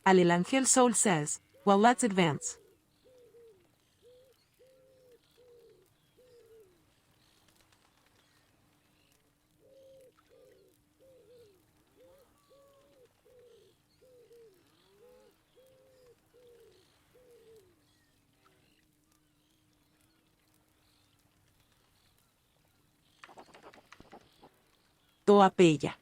Alelangel Soul says, well, let's advance. To Apella.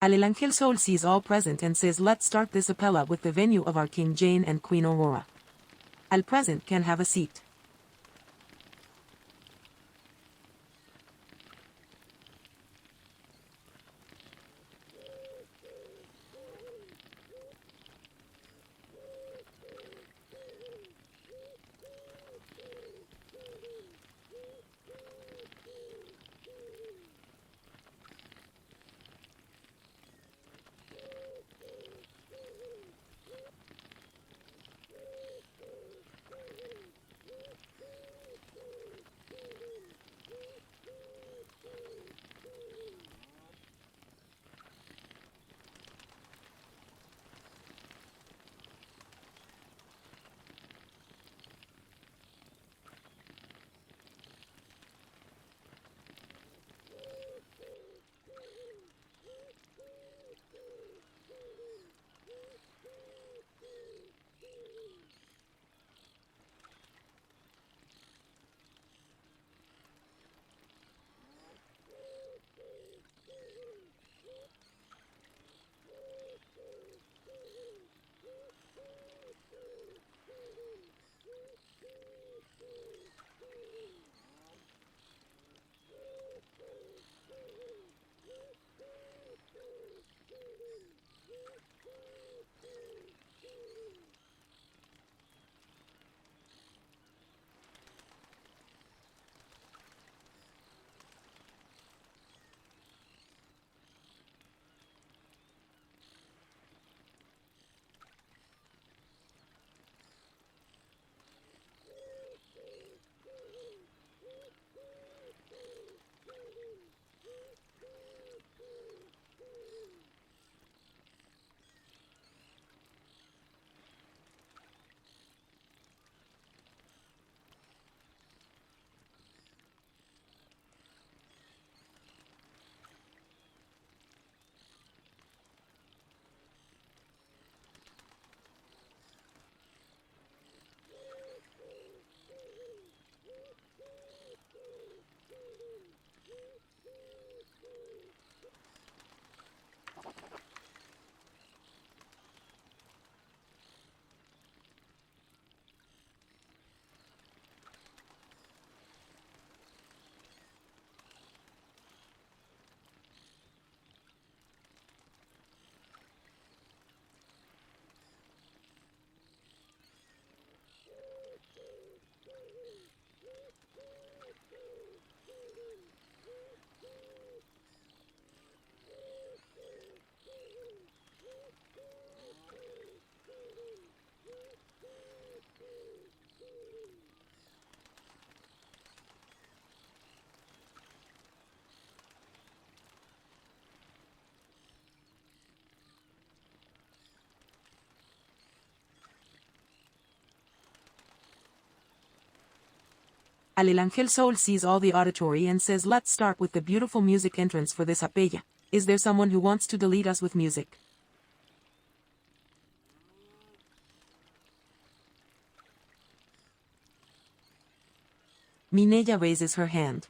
Alelangel Soul sees all present and says, let's start this Apella with the venue of our King Jane and Queen Aurora. Al present can have a seat. Alelangel Soul sees all the auditory and says, let's start with the beautiful music entrance for this Apella. Is there someone who wants to delete us with music? Mineya raises her hand.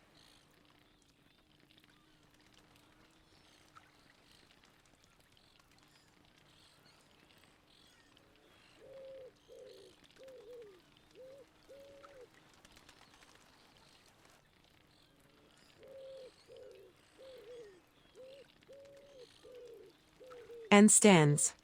Handstands.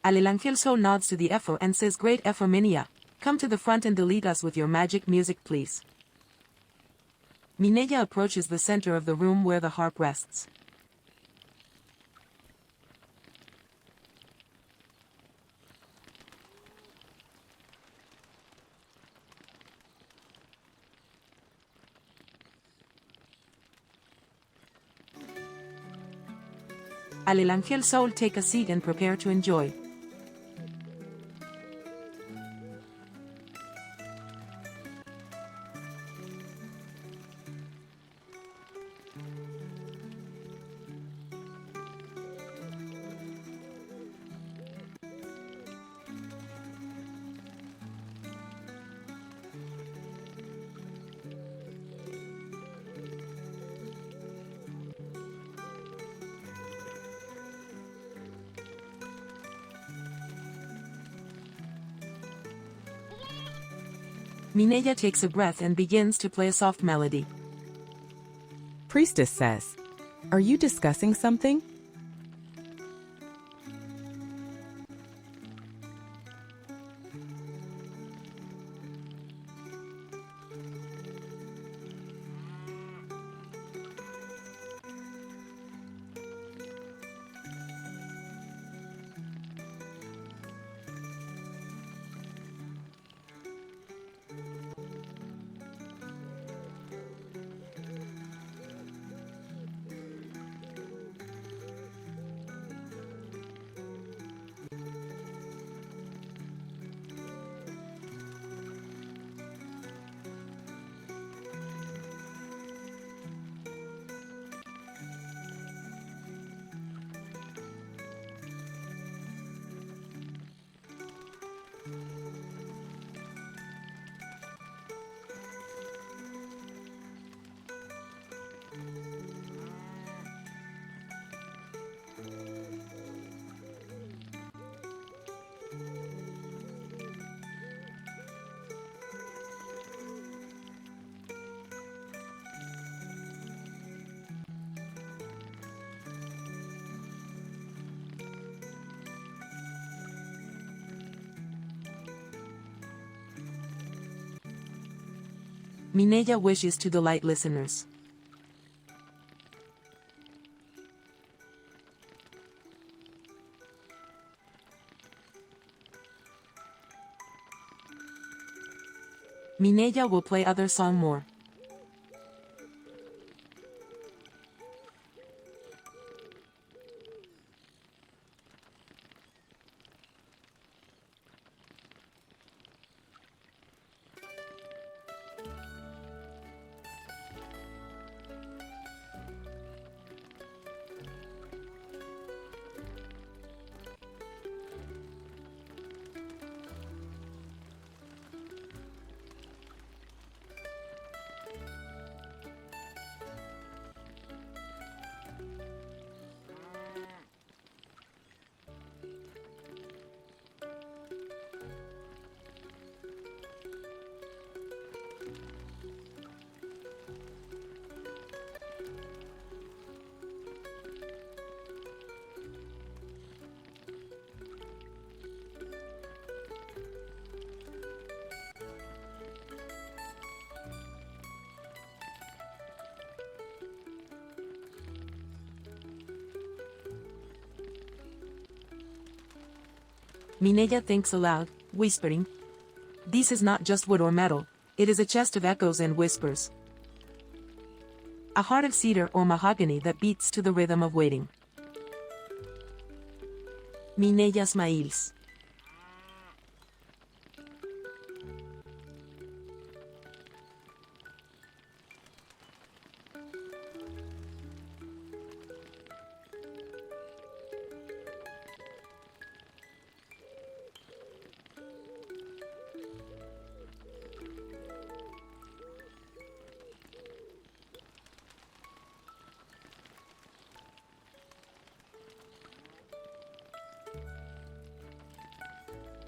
Alelangel so nods to the Ephor and says, "Great Ephor Mineya, come to the front and deleite us with your magic music please." Mineya approaches the center of the room where the harp rests. Alelangel Soul take a seat and prepare to enjoy. Mineya takes a breath and begins to play a soft melody. Priestess says, "Are you discussing something?" Mineya wishes to delight listeners. Mineya will play other song more. Mineya thinks aloud, whispering, "This is not just wood or metal, it is a chest of echoes and whispers. A heart of cedar or mahogany that beats to the rhythm of waiting." Mineya smiles.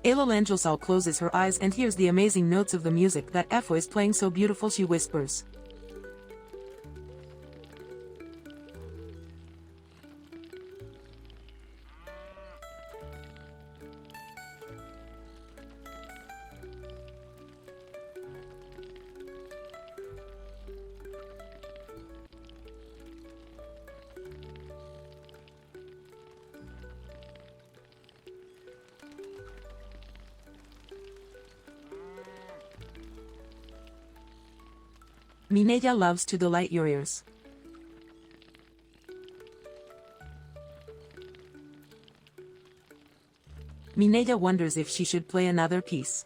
Alelangel closes her eyes and hears the amazing notes of the music that Ephor is playing so beautiful. She whispers. Mineya loves to delight your ears. Mineya wonders if she should play another piece.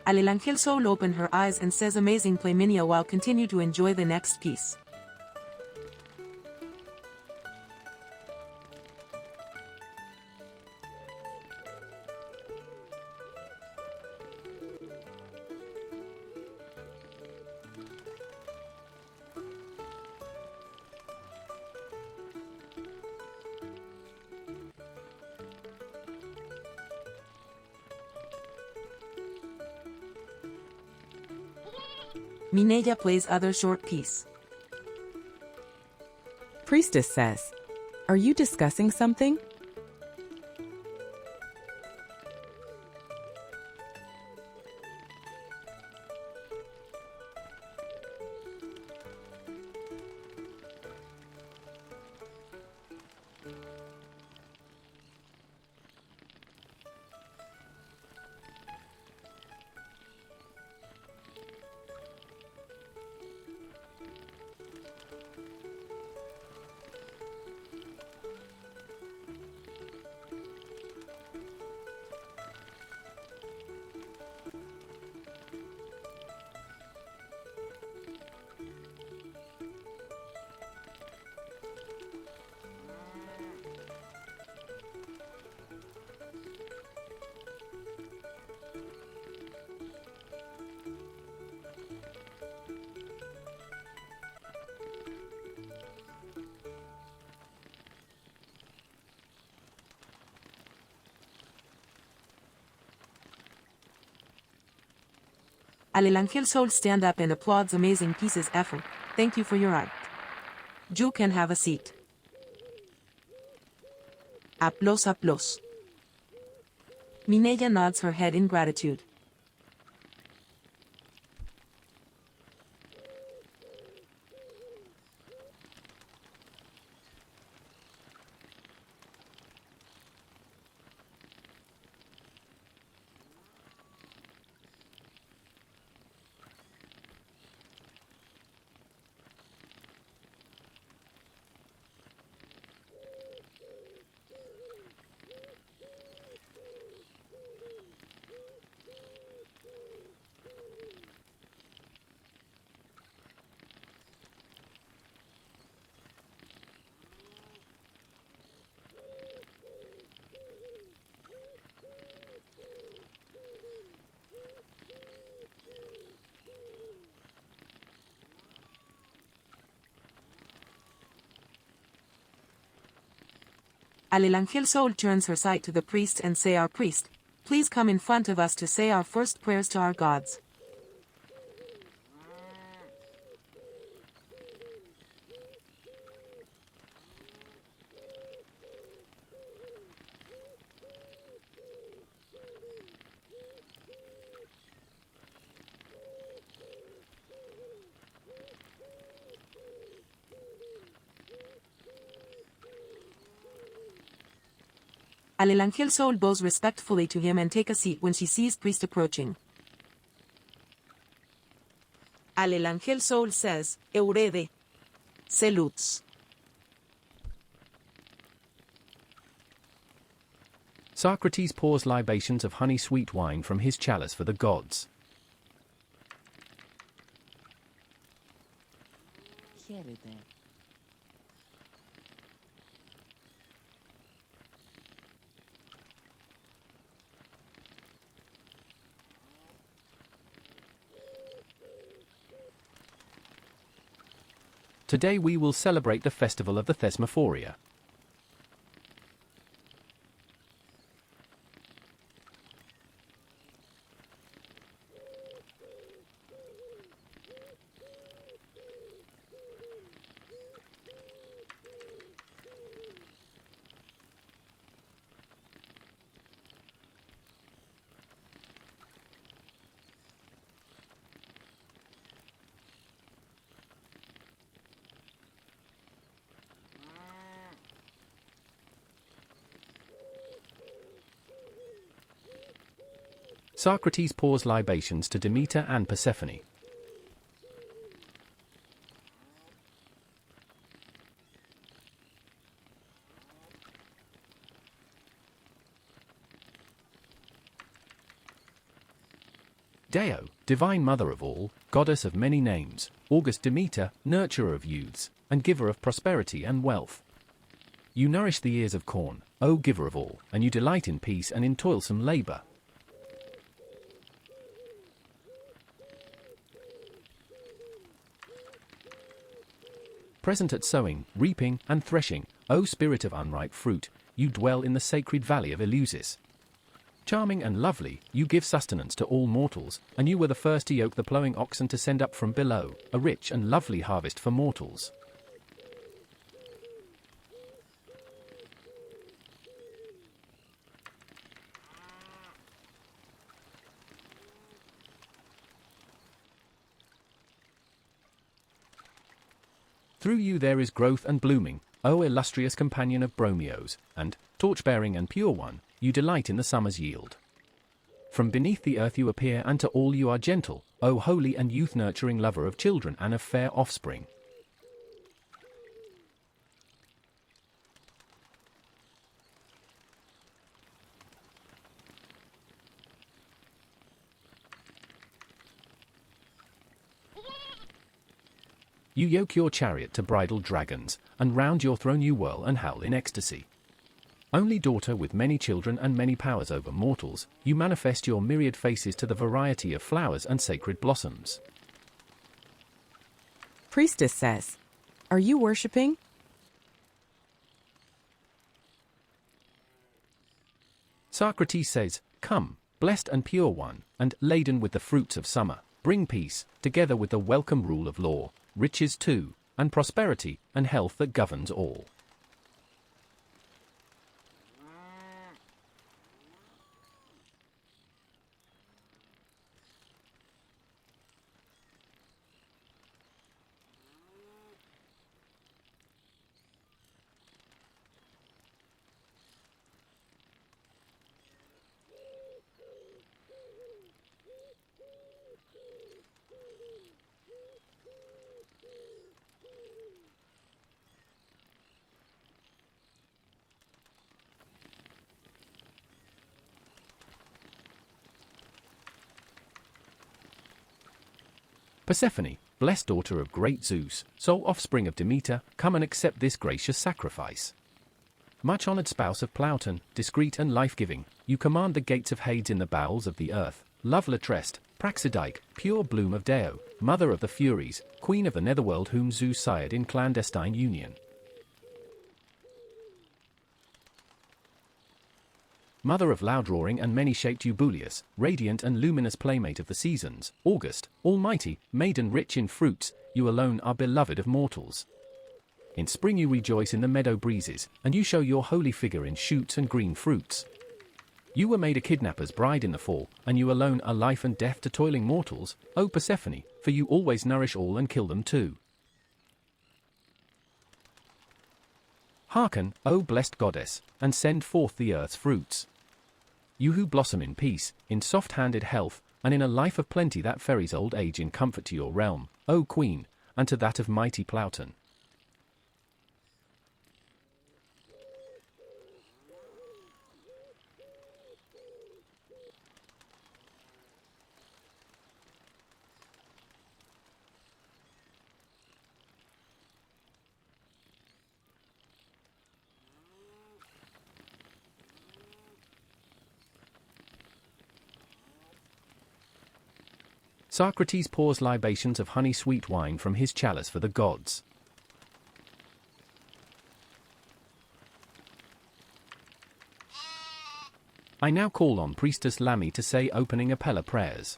Alelangel opened her eyes and says amazing play Mineya while continue to enjoy the next piece. Mineya plays other short piece. Priestess says, "Are you discussing something?" Alelangel stand up and applauds amazing pieces Ephor. Thank you for your art. You can have a seat. Applause, applause. Mineya nods her head in gratitude. Alelangel turns her sight to the priest and say, "Our priest, please come in front of us to say our first prayers to our gods." Alelangel soul bows respectfully to him and take a seat when she sees priest approaching. Alelangel soul says, Eurede. Salutes. Socrates pours libations of honey-sweet wine from his chalice for the gods. Today we will celebrate the festival of the Thesmophoria. Socrates pours libations to Demeter and Persephone. Deo, divine mother of all, goddess of many names, august Demeter, nurturer of youths, and giver of prosperity and wealth. You nourish the ears of corn, O giver of all, and you delight in peace and in toilsome labor. Present at sowing, reaping, and threshing, O spirit of unripe fruit, you dwell in the sacred valley of Eleusis. Charming and lovely, you give sustenance to all mortals, and you were the first to yoke the ploughing oxen to send up from below a rich and lovely harvest for mortals. Through you there is growth and blooming, O illustrious companion of Bromios, and, torch-bearing and pure one, you delight in the summer's yield. From beneath the earth you appear, and to all you are gentle, O holy and youth-nurturing lover of children and of fair offspring. You yoke your chariot to bridle dragons, and round your throne you whirl and howl in ecstasy. Only daughter with many children and many powers over mortals, you manifest your myriad faces to the variety of flowers and sacred blossoms. Priestess says, "Are you worshipping?" Socrates says, "Come, blessed and pure one, and laden with the fruits of summer, bring peace, together with the welcome rule of law, riches too, and prosperity, and health that governs all." Persephone, blessed daughter of great Zeus, sole offspring of Demeter, come and accept this gracious sacrifice. Much honored spouse of Ploughton, discreet and life-giving, you command the gates of Hades in the bowels of the earth, love Latrest, Praxidike, pure bloom of Deo, mother of the Furies, queen of the netherworld whom Zeus sired in clandestine union. Mother of loud-roaring and many-shaped Eubuleus, radiant and luminous playmate of the seasons, August, almighty, maiden rich in fruits, you alone are beloved of mortals. In spring you rejoice in the meadow breezes, and you show your holy figure in shoots and green fruits. You were made a kidnapper's bride in the fall, and you alone are life and death to toiling mortals, O Persephone, for you always nourish all and kill them too. Hearken, O blessed goddess, and send forth the earth's fruits. You who blossom in peace, in soft-handed health, and in a life of plenty that ferries old age in comfort to your realm, O queen, and to that of mighty Plauton. Socrates pours libations of honey-sweet wine from his chalice for the gods. I now call on Priestess Lamy to say opening Apella prayers.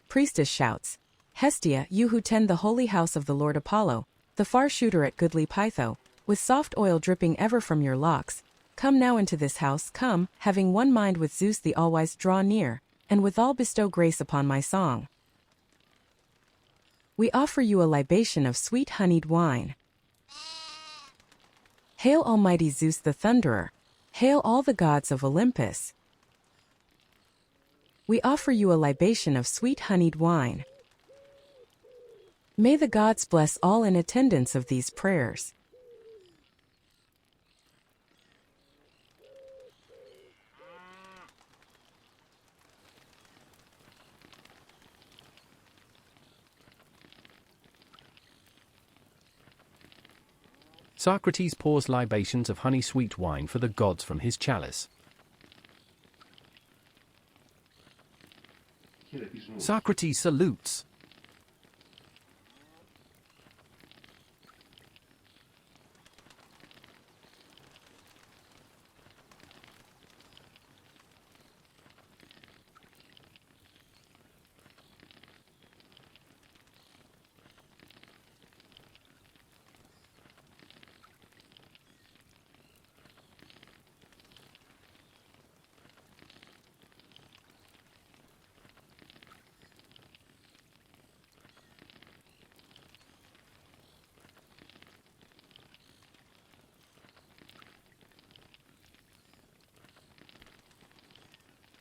Priestess shouts, Hestia, you who tend the holy house of the Lord Apollo, the far shooter at goodly Pytho, with soft oil dripping ever from your locks, come now into this house, come, having one mind with Zeus the all-wise, draw near, and withal bestow grace upon my song. We offer you a libation of sweet honeyed wine. Hail almighty Zeus the Thunderer, hail all the gods of Olympus. We offer you a libation of sweet honeyed wine. May the gods bless all in attendance of these prayers. Socrates pours libations of honey-sweet wine for the gods from his chalice. Socrates salutes.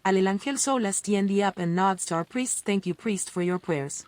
Alelangel Sola tiende up and nods to our priests. Thank you, priest, for your prayers.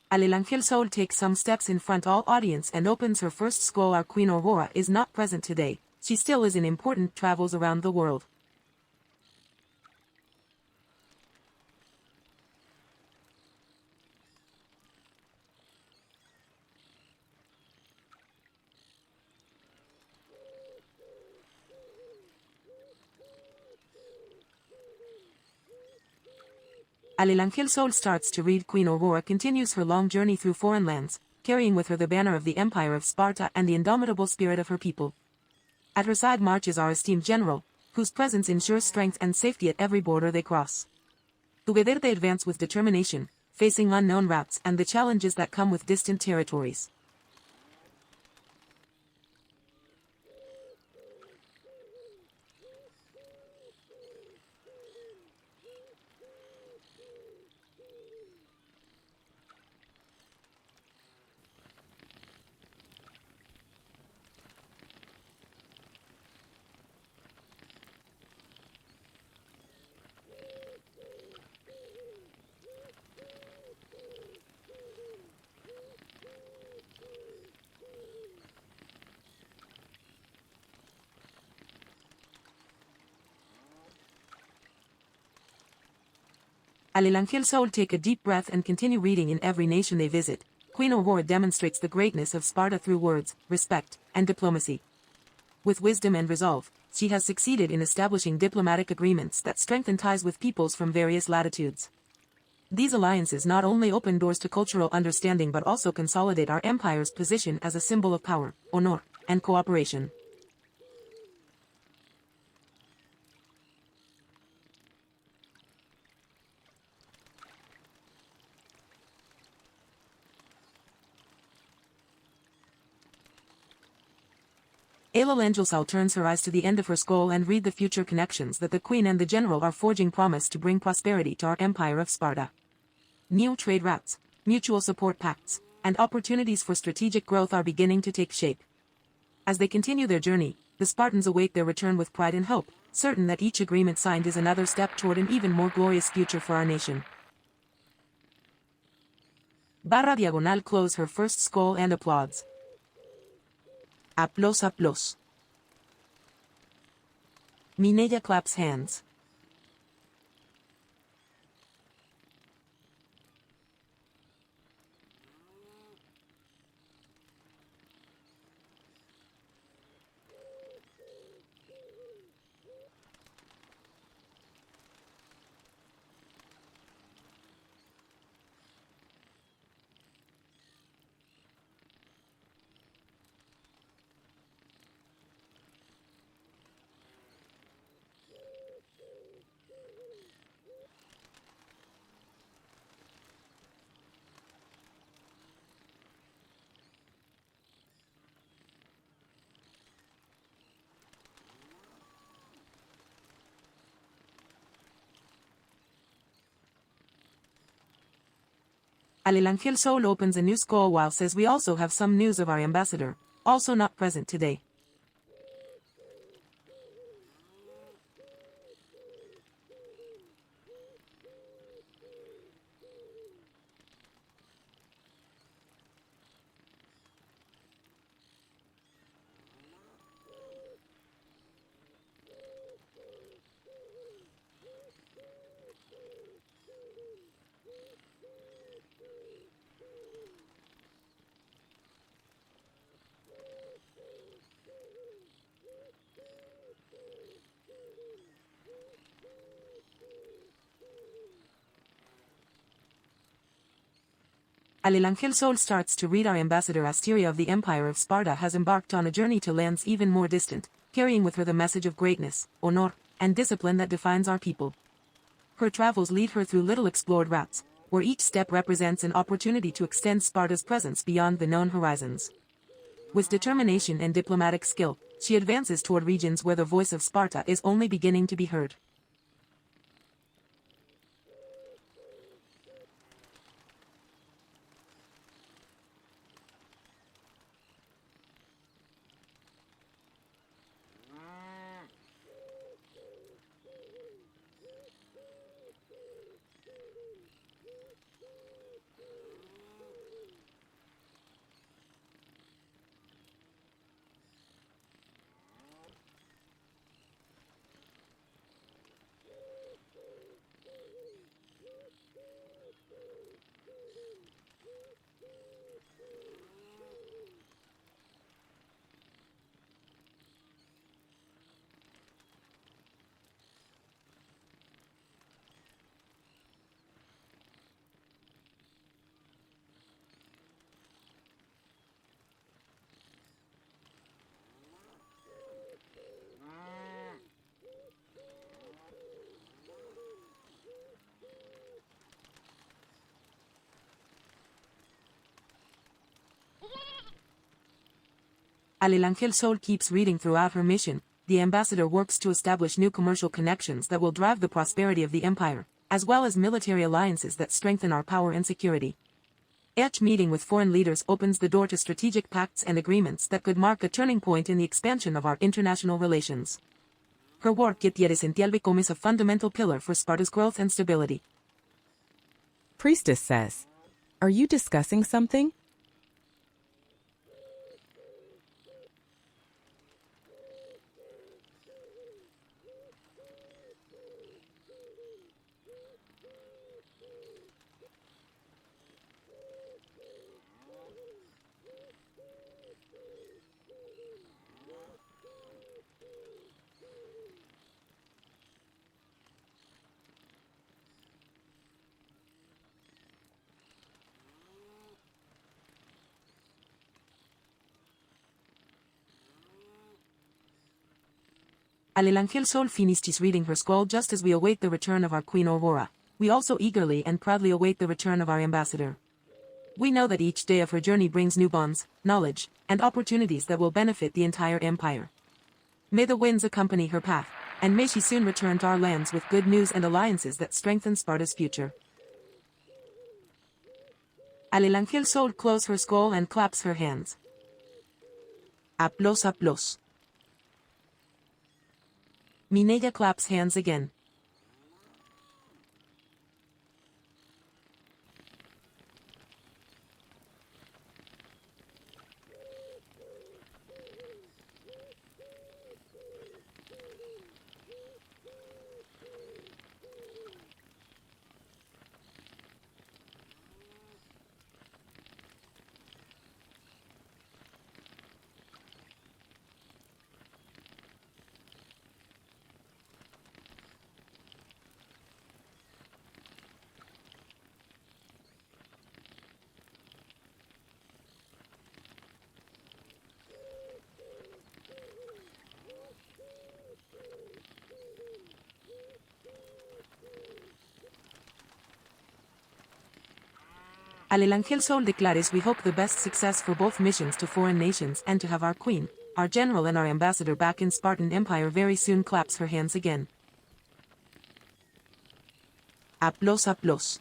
Alelangel Soul takes some steps in front all audience and opens her first scroll. Our Queen Aurora is not present today. She still is in important travels around the world. Alelangel Soul starts to read. Queen Aurora continues her long journey through foreign lands, carrying with her the banner of the Empire of Sparta and the indomitable spirit of her people. At her side marches our esteemed general, whose presence ensures strength and safety at every border they cross. Together they advance with determination, facing unknown routes and the challenges that come with distant territories. Alelangel Soul take a deep breath and continue reading. In every nation they visit, Queen Aurora demonstrates the greatness of Sparta through words, respect, and diplomacy. With wisdom and resolve, she has succeeded in establishing diplomatic agreements that strengthen ties with peoples from various latitudes. These alliances not only open doors to cultural understanding but also consolidate our empire's position as a symbol of power, honor, and cooperation. Alelangel turns her eyes to the end of her scroll and read the future connections that the queen and the general are forging promise to bring prosperity to our empire of Sparta. New trade routes, mutual support pacts, and opportunities for strategic growth are beginning to take shape. As they continue their journey, the Spartans await their return with pride and hope, certain that each agreement signed is another step toward an even more glorious future for our nation. // close her first scroll and applauds. Applause. Mineya claps hands. Alelangel Soul opens a new scroll while says we also have some news of our ambassador, also not present today. Alelangel Soul starts to read our ambassador Asteria of the Empire of Sparta has embarked on a journey to lands even more distant, carrying with her the message of greatness, honor, and discipline that defines our people. Her travels lead her through little explored routes, where each step represents an opportunity to extend Sparta's presence beyond the known horizons. With determination and diplomatic skill, she advances toward regions where the voice of Sparta is only beginning to be heard. Alelangel Soul keeps reading throughout her mission. The ambassador works to establish new commercial connections that will drive the prosperity of the empire, as well as military alliances that strengthen our power and security. Each meeting with foreign leaders opens the door to strategic pacts and agreements that could mark a turning point in the expansion of our international relations. Her work at Essential becomes a fundamental pillar for Sparta's growth and stability. Priestess says, "Are you discussing something?" Alelangel Sol finished reading her scroll just as we await the return of our Queen Aurora. We also eagerly and proudly await the return of our ambassador. We know that each day of her journey brings new bonds, knowledge, and opportunities that will benefit the entire empire. May the winds accompany her path, and may she soon return to our lands with good news and alliances that strengthen Sparta's future. Alelangel Sol closes her scroll and claps her hands. Applause, applause. Mineya claps hands again. Alelangel Sol declares we hope the best success for both missions to foreign nations and to have our queen, our general and our ambassador back in Spartan Empire very soon. Claps her hands again. Applause, applause.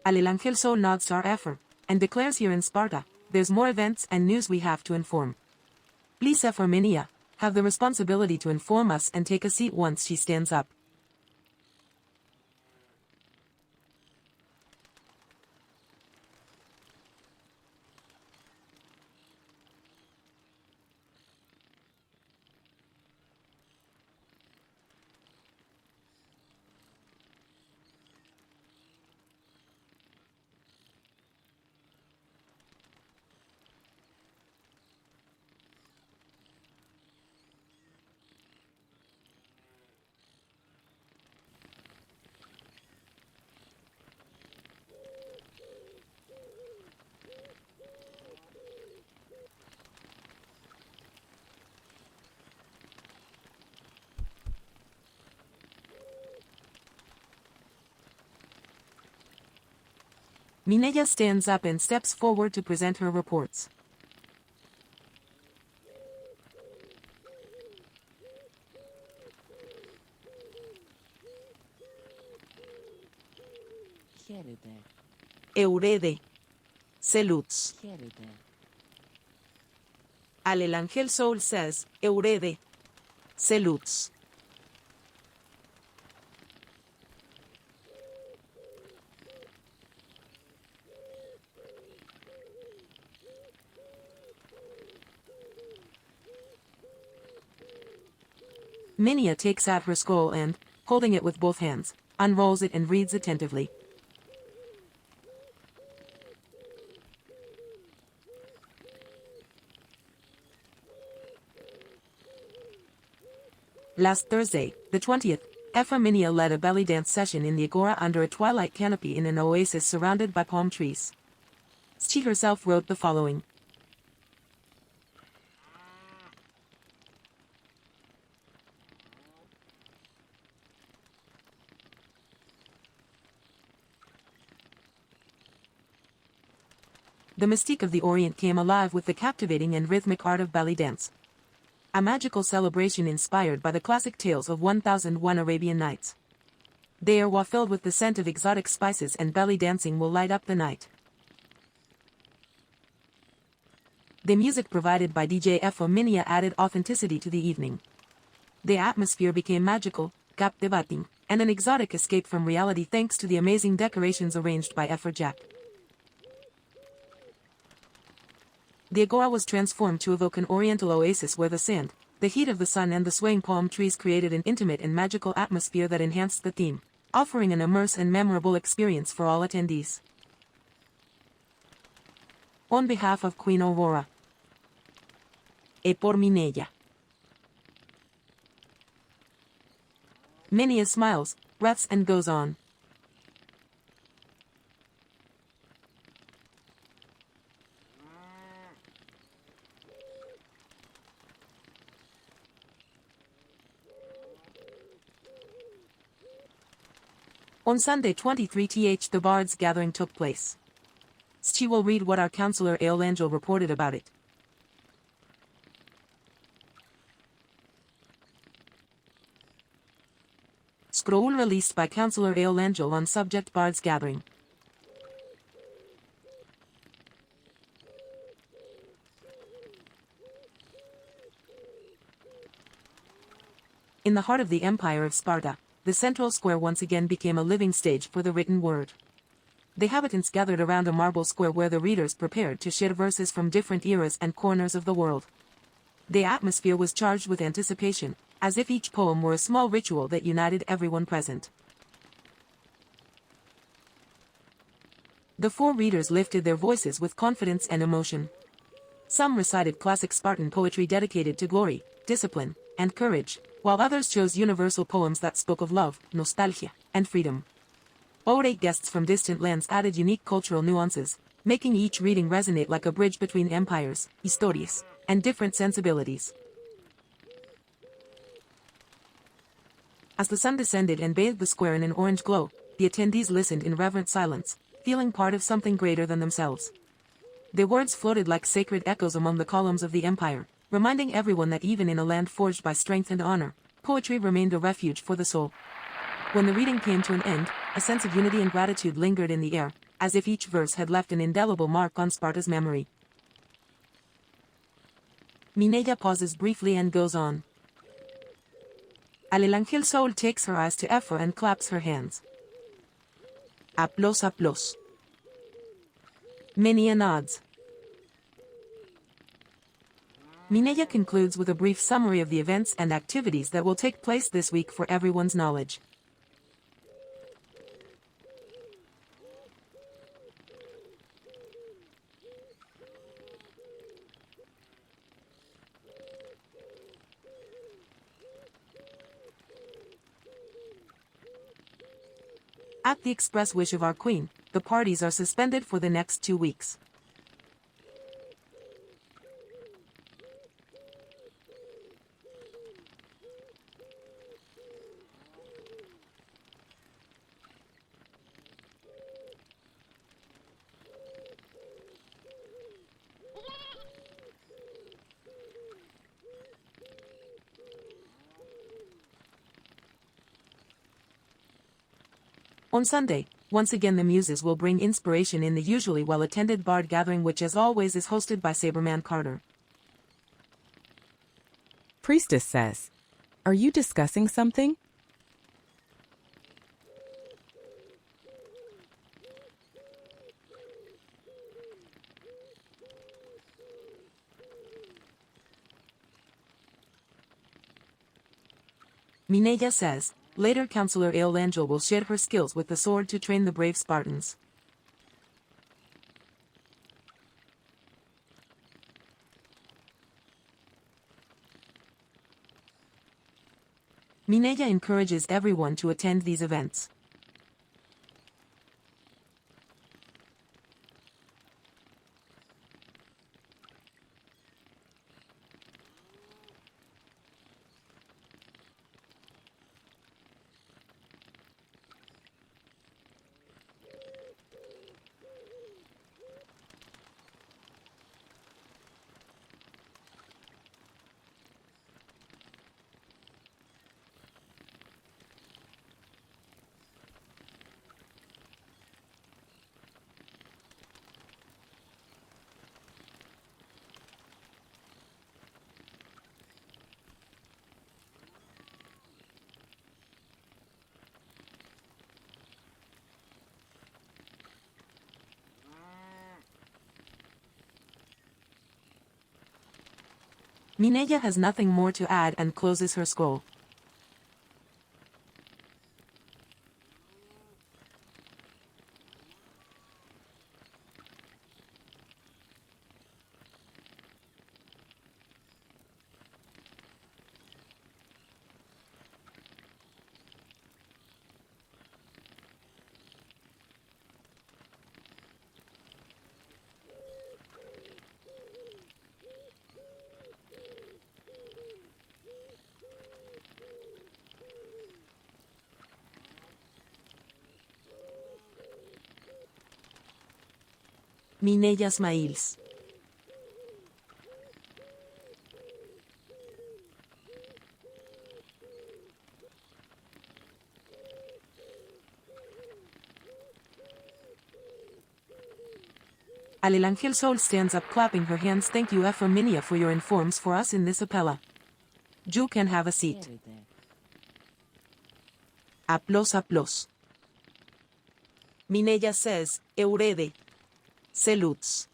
Alelangel Sol nods to our Ephor, and declares here in Sparta, there's more events and news we have to inform. Please Ephor Mineya, have the responsibility to inform us and take a seat. Once she stands up. Mineya stands up and steps forward to present her reports. Eurede. Salutes. Alelangel Sol says, Eurede. Salutes. Mineya takes out her scroll and, holding it with both hands, unrolls it and reads attentively. Last Thursday, the 20th, Ephor Mineya led a belly dance session in the agora under a twilight canopy in an oasis surrounded by palm trees. She herself wrote the following. The mystique of the Orient came alive with the captivating and rhythmic art of belly dance. A magical celebration inspired by the classic tales of 1001 Arabian Nights. The air, while filled with the scent of exotic spices and belly dancing, will light up the night. The music provided by DJ Ephor Mineya added authenticity to the evening. The atmosphere became magical, captivating, and an exotic escape from reality thanks to the amazing decorations arranged by Ephor Jack. The agora was transformed to evoke an oriental oasis where the sand, the heat of the sun and the swaying palm trees created an intimate and magical atmosphere that enhanced the theme, offering an immersive and memorable experience for all attendees. On behalf of Queen Aurora, Ephor Mineya. Mineya smiles, breaths and goes on. On Sunday 23th the Bards gathering took place. She will read what our Councillor Alelangel reported about it. Scroll released by Councillor Alelangel on subject Bards gathering. In the heart of the Empire of Sparta, the central square once again became a living stage for the written word. The inhabitants gathered around a marble square where the readers prepared to share verses from different eras and corners of the world. The atmosphere was charged with anticipation, as if each poem were a small ritual that united everyone present. The four readers lifted their voices with confidence and emotion. Some recited classic Spartan poetry dedicated to glory, discipline, and courage, while others chose universal poems that spoke of love, nostalgia, and freedom. Eight guests from distant lands added unique cultural nuances, making each reading resonate like a bridge between empires, historias, and different sensibilities. As the sun descended and bathed the square in an orange glow, the attendees listened in reverent silence, feeling part of something greater than themselves. Their words floated like sacred echoes among the columns of the empire, reminding everyone that even in a land forged by strength and honor, poetry remained a refuge for the soul. When the reading came to an end, a sense of unity and gratitude lingered in the air, as if each verse had left an indelible mark on Sparta's memory. Mineya pauses briefly and goes on. Alelangel Soul takes her eyes to Ephor and claps her hands. Applause, applause. Mineya nods. Mineya concludes with a brief summary of the events and activities that will take place this week for everyone's knowledge. At the express wish of our Queen, the parties are suspended for the next 2 weeks. On Sunday, once again the Muses will bring inspiration in the usually well-attended Bard gathering, which as always is hosted by Saberman Carter. Priestess says, "Are you discussing something?" Mineya says, later Councillor Alelangel will share her skills with the sword to train the brave Spartans. Mineya encourages everyone to attend these events. Mineya has nothing more to add and closes her scroll. Mineya smiles. Alelangel Soul stands up clapping her hands. Thank you Ephor Mineya for your informs for us in this Apella. You can have a seat. Applause. Mineya says, Eurede. Salutes.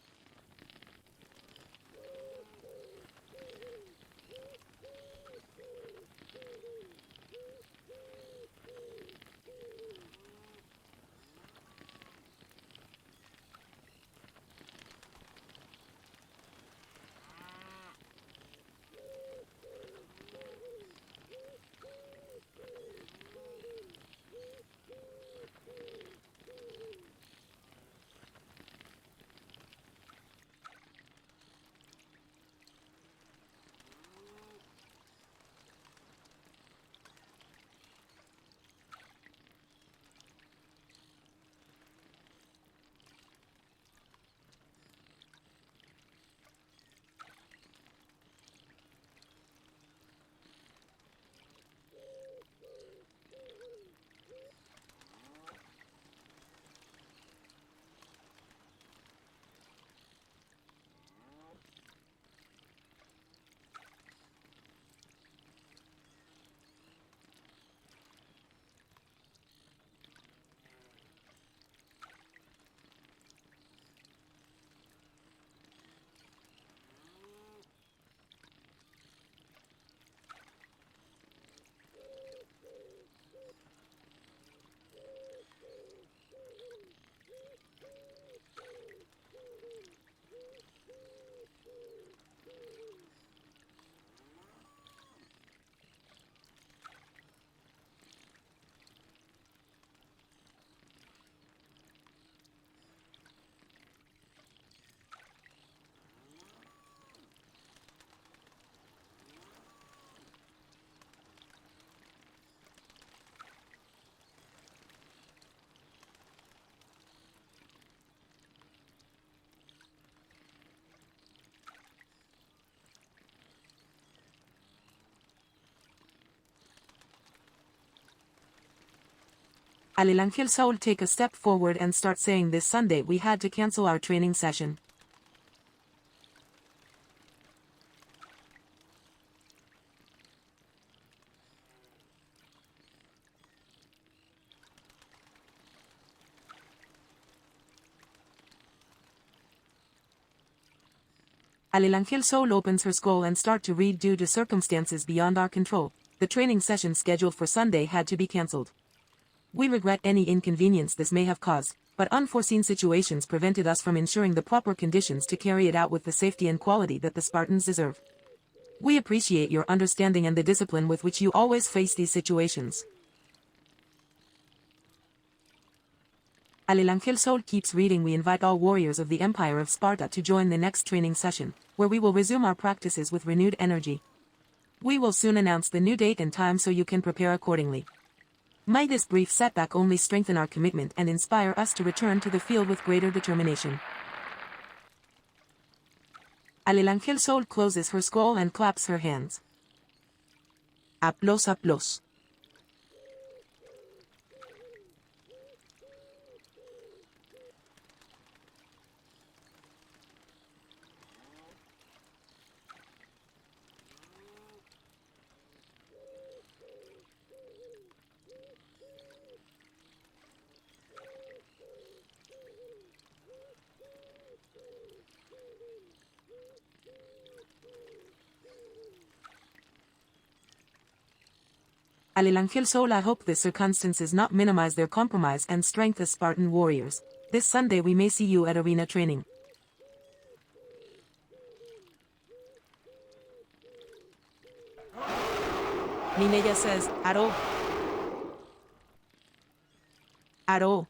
Alelangel Soul take a step forward and start saying, this Sunday we had to cancel our training session. Alelangel Soul opens her scroll and start to read. Due to circumstances beyond our control, the training session scheduled for Sunday had to be cancelled. We regret any inconvenience this may have caused, but unforeseen situations prevented us from ensuring the proper conditions to carry it out with the safety and quality that the Spartans deserve. We appreciate your understanding and the discipline with which you always face these situations. Alelangel Sol keeps reading. We invite all warriors of the Empire of Sparta to join the next training session, where we will resume our practices with renewed energy. We will soon announce the new date and time so you can prepare accordingly. May this brief setback only strengthen our commitment and inspire us to return to the field with greater determination. Alelangel Sol closes her scroll and claps her hands. Aplos aplos. Alelangel Sol, I hope the circumstances not minimize their compromise and strength as Spartan warriors. This Sunday we may see you at arena training. Mineya says, Aro. Aro.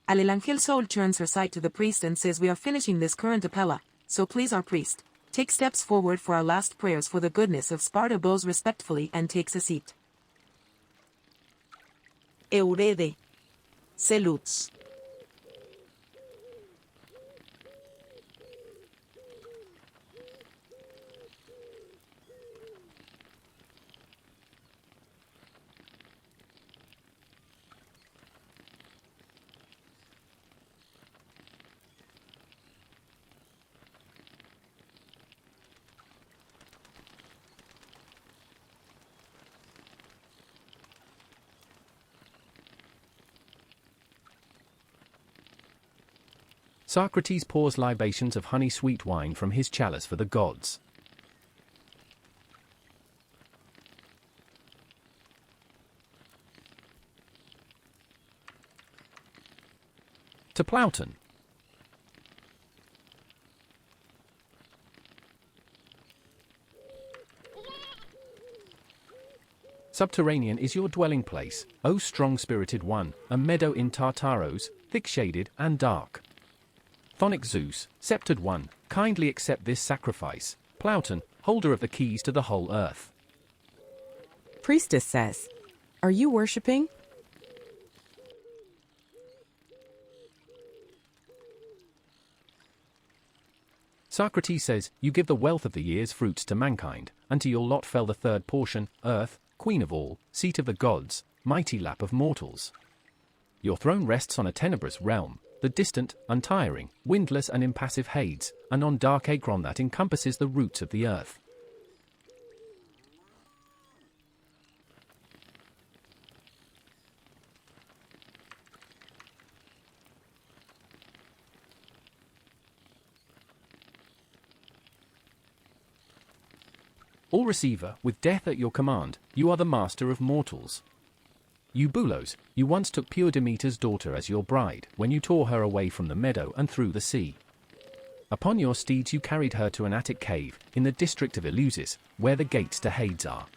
Alelangel Sol turns her sight to the priest and says, we are finishing this current Apella, so please our priest, take steps forward for our last prayers for the goodness of Sparta. Bows respectfully and takes a seat. Eurede. Seluts. Socrates pours libations of honey-sweet wine from his chalice for the gods. To Plowton. Subterranean is your dwelling place, O strong-spirited one, a meadow in Tartaros, thick-shaded and dark. Chthonic Zeus, sceptered one, kindly accept this sacrifice. Plowton, holder of the keys to the whole earth. Priestess says, are you worshipping? Socrates says, you give the wealth of the year's fruits to mankind, and to your lot fell the third portion, earth, queen of all, seat of the gods, mighty lap of mortals. Your throne rests on a tenebrous realm, the distant, untiring, windless and impassive Hades, and on dark Akron that encompasses the roots of the earth. All receiver, with death at your command, you are the master of mortals. You Bulos, you once took pure Demeter's daughter as your bride, when you tore her away from the meadow and through the sea. Upon your steeds you carried her to an Attic cave, in the district of Eleusis, where the gates to Hades are.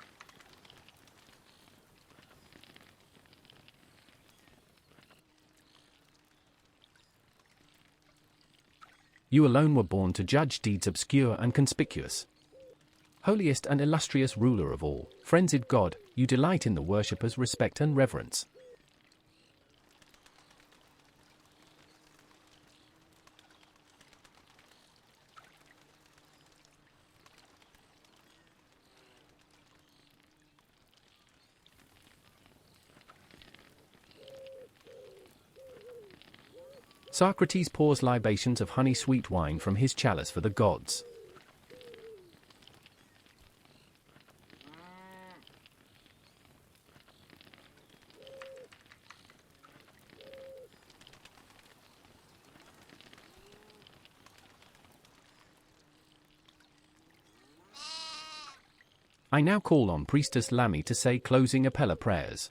You alone were born to judge deeds obscure and conspicuous. Holiest and illustrious ruler of all, frenzied God, you delight in the worshipper's respect and reverence. Socrates pours libations of honey-sweet wine from his chalice for the gods. I now call on Priestess Lamy to say closing Apella prayers.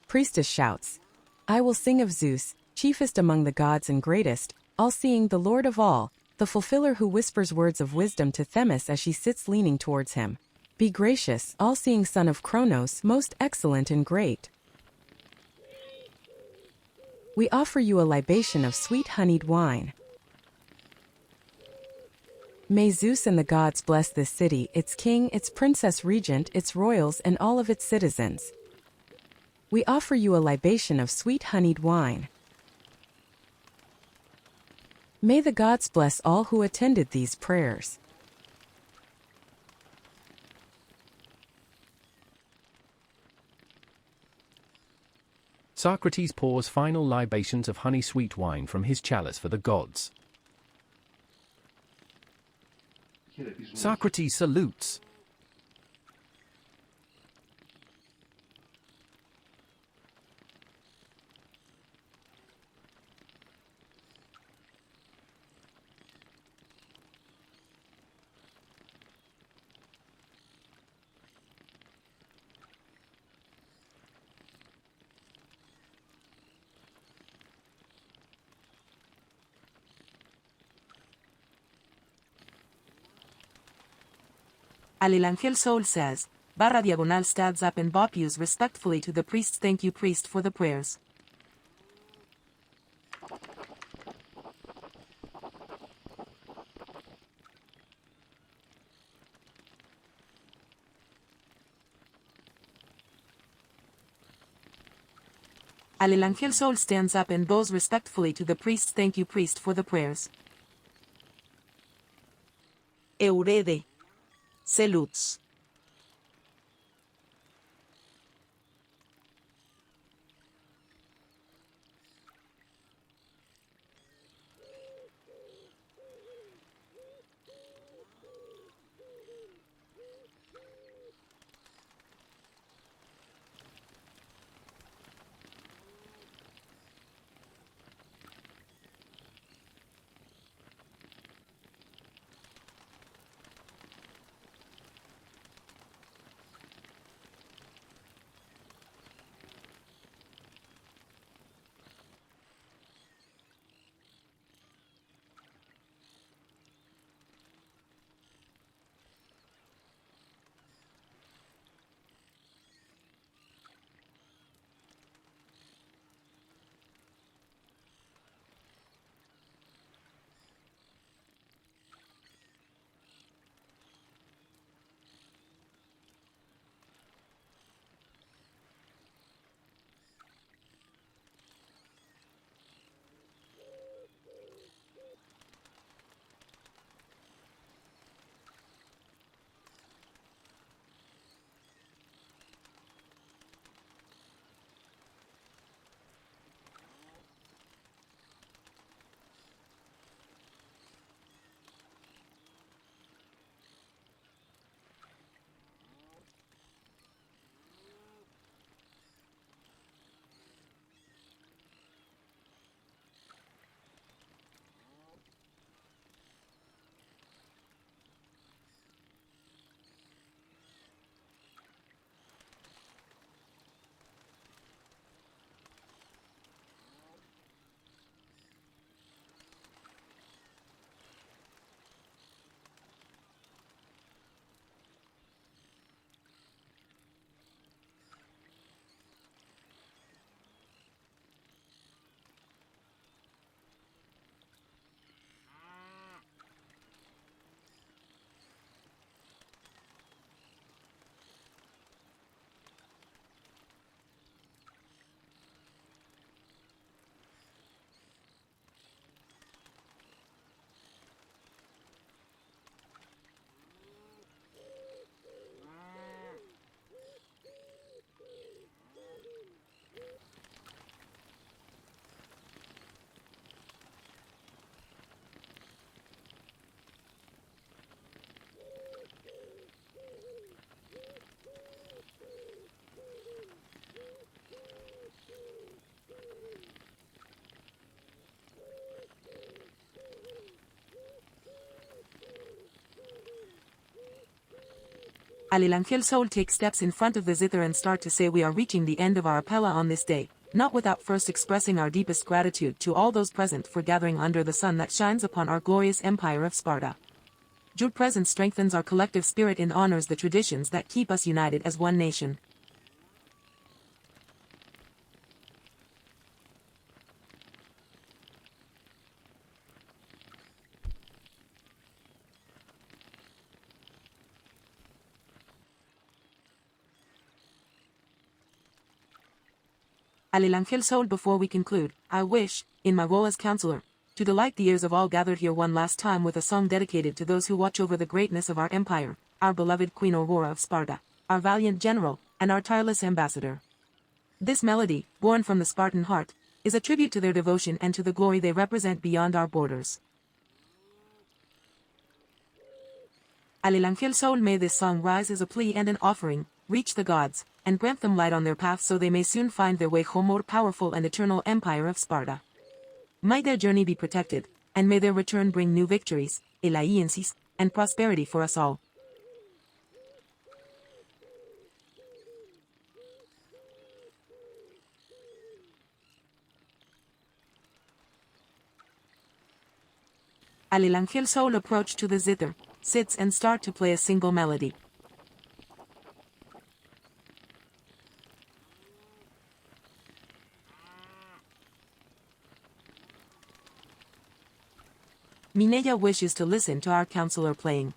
Priestess shouts, I will sing of Zeus, chiefest among the gods and greatest, all-seeing the Lord of all, the fulfiller who whispers words of wisdom to Themis as she sits leaning towards him. Be gracious, all-seeing son of Kronos, most excellent and great. We offer you a libation of sweet honeyed wine. May Zeus and the gods bless this city, its king, its princess regent, its royals, and all of its citizens. We offer you a libation of sweet honeyed wine. May the gods bless all who attended these prayers. Socrates pours final libations of honey-sweet wine from his chalice for the gods. Socrates salutes. Alelangel Soul says, barra diagonal stands up and bows respectfully to the priest. Thank you priest for the prayers. Alelangel Soul stands up and bows respectfully to the priest. Thank you priest for the prayers. Eurede. Salutes. Alelangel soul takes steps in front of the zither and start to say we are reaching the end of our Apella on this day, not without first expressing our deepest gratitude to all those present for gathering under the sun that shines upon our glorious empire of Sparta. Your presence strengthens our collective spirit and honors the traditions that keep us united as one nation. Alelangel soul, before we conclude, I wish, in my role as counselor, to delight the ears of all gathered here one last time with a song dedicated to those who watch over the greatness of our empire, our beloved Queen Aurora of Sparta, our valiant general, and our tireless ambassador. This melody, born from the Spartan heart, is a tribute to their devotion and to the glory they represent beyond our borders. Alelangel soul, may this song rise as a plea and an offering, reach the gods, and grant them light on their path so they may soon find their way home, more powerful and eternal empire of Sparta. May their journey be protected, and may their return bring new victories, alliances, and prosperity for us all. Alelangel soul approach to the zither, sits and start to play a single melody. Mineya wishes to listen to our counselor playing.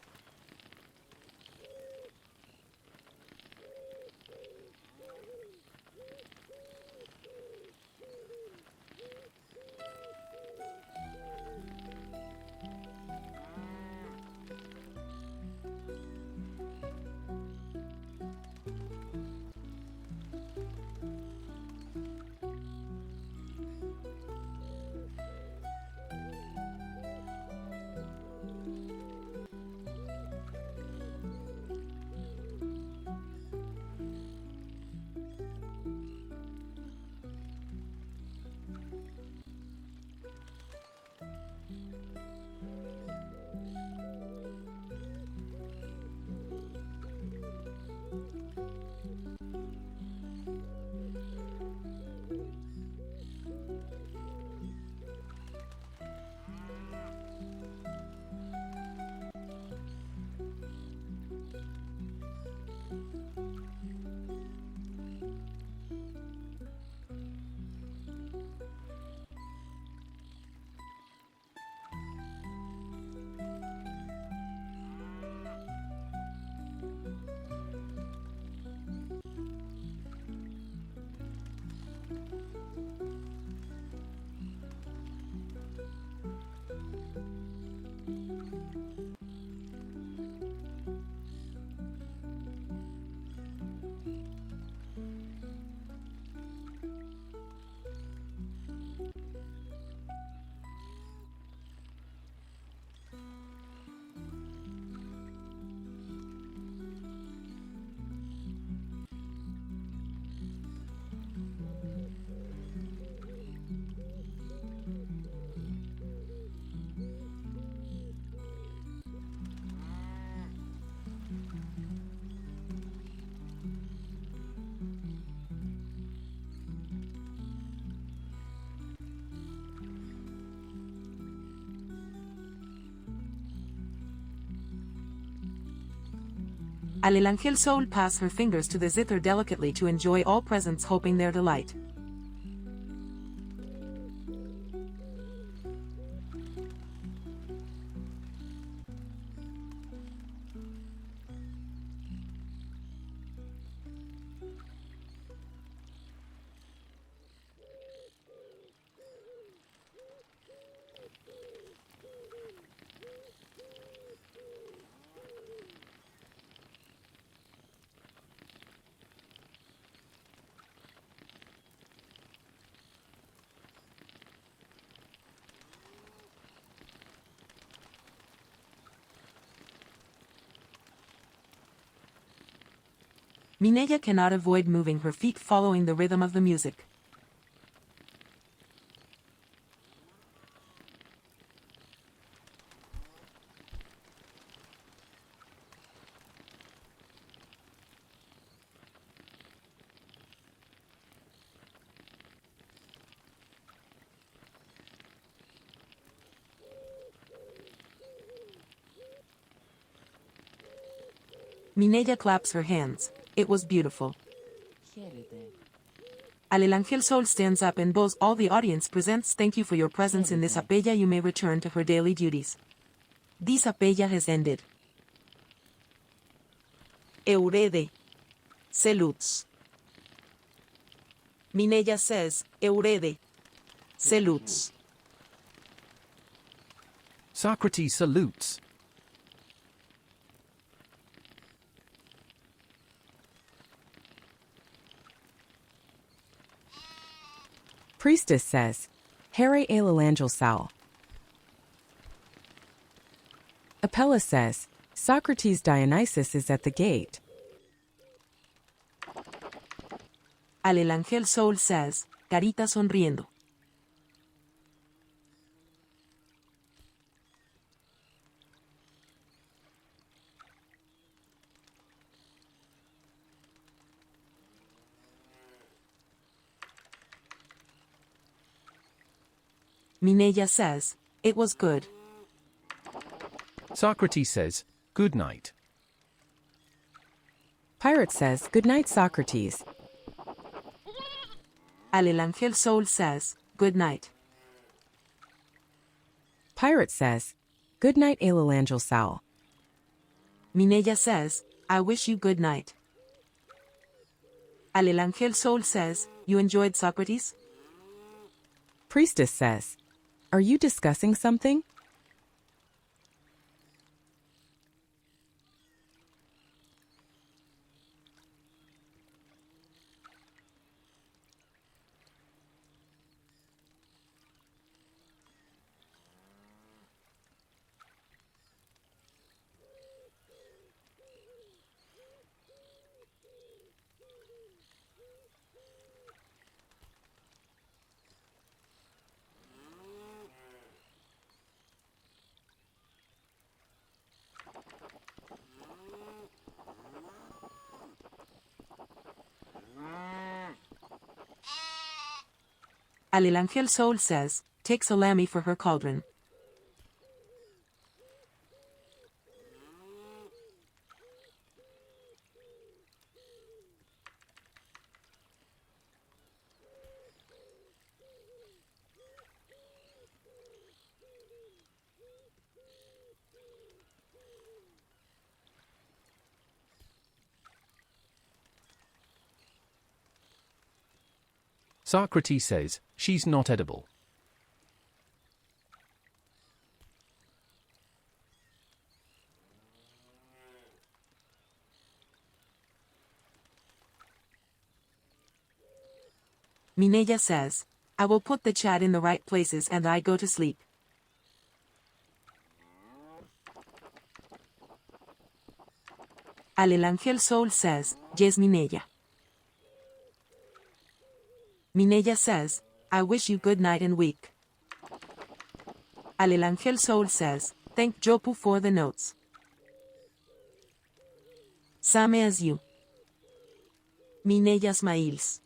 Alelangel soul pass her fingers to the zither delicately to enjoy all presents, hoping their delight. Mineya cannot avoid moving her feet following the rhythm of the music. Mineya claps her hands. It was beautiful. Alelangel Sol stands up and bows. All the audience presents thank you for your presence in this Apella. You may return to her daily duties. This Apella has ended. Eurede. Salutes. Mineya says, Eurede. Salutes. Socrates salutes. Priestess says, Hieros Alelangel Sal. Apella says, Socrates Dionysus is at the gate. Alelangel Sol says, Carita sonriendo. Mineya says, it was good. Socrates says, good night. Pirate says, good night, Socrates. Alelangel Sol says, good night. Pirate says, good night, Alelangel Sal. Mineya says, I wish you good night. Alelangel Sol says, you enjoyed Socrates? Priestess says, are you discussing something? Alelangel Sol says, take salami for her cauldron. Socrates says, she's not edible. Mineya says, I will put the chat in the right places and I go to sleep. Alelangel Sol says, yes, Mineya. Mineya says, I wish you good night and week. Alelangel Sol says, thank Jopu for the notes. Same as you. Mineya smiles.